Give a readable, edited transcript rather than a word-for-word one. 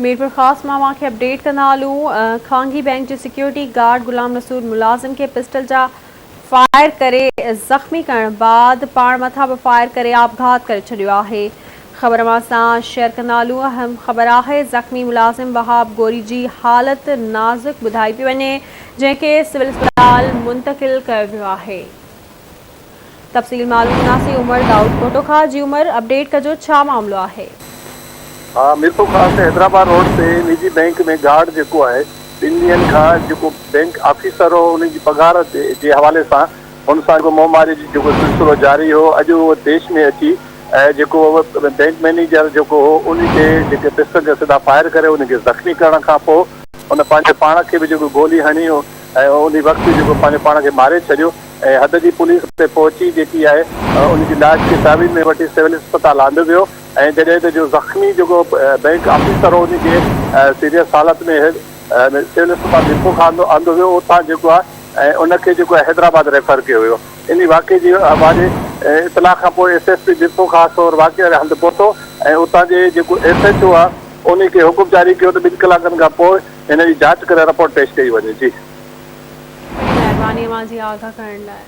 मीरपुरखास मां के अपडेट कंदा हलूं। खांगी बैंक के सिक्योरिटी गार्ड गुलाम रसूल मुलाजिम के पिस्टल जा फायर करे ज़ख्मी करण बाद पाण मथा भी फायर करे आपघात करे छॾियो आहे। ख़बर मां शेयर कंदा हलूं। अहम ख़बर आहे ज़ख्मी मुलाजिम वहाब गोरी जी हालत नाज़ुक ॿुधाई पई वञे, जंहिंखे सिविल अस्पताल मुंतकिल कयो वियो आहे। तफ़सील मालूम कंदासीं उमर दाऊद कोटोखा जी। उमर, अपडेट कजो, छा मामलो आहे? मिरपुरखास हैदराबाद रोड ते निजी बैंक में गार्ड जेको आहे 2 ॾींहंनि खां जेको बैंक ऑफिसर हो उन जी पघार जे हवाले सां हुन सां मुंहमारी जो सिलसिलो जारी हो। अॼु उहो देश में अची जेको बैंक मैनेजर जेको हो उन ते जेके पिस्टल जा सिधा फायर करे उनखे ज़ख्मी करण खां पोइ उन पंहिंजे पाण खे बि जेको गोली हणी ऐं उन वक़्तु जेको पंहिंजे पाण खे मारे छॾियो ऐं हद जी पुलिस ते पहुची जेकी आहे उनजी लाश खे ताबीज़ में वठी सिविल अस्पताल आंदो वियो। ऐं जॾहिं त जो ज़ख्मी जेको बैंक ऑफिसर हो उनखे सीरियस हालत में सिविल अस्पताल मिरपुरखास आंदो वियो। उतां जेको आहे ऐं उनखे जेको आहे हैदराबाद रेफर कयो वियो। इन वाक़े जे हवाले इतला खां पोइ SSP मिरपुरखास और वाक़े वारे हंधि पहुतो ऐं उतां जे जेको SHO आहे उनखे हुकुम जारी कयो त 2 कलाकनि खां पोइ हिन जी जांच करे रिपोर्ट पेश कई वञे। जी, महिरबानी मां जी आगाह करण लाइ।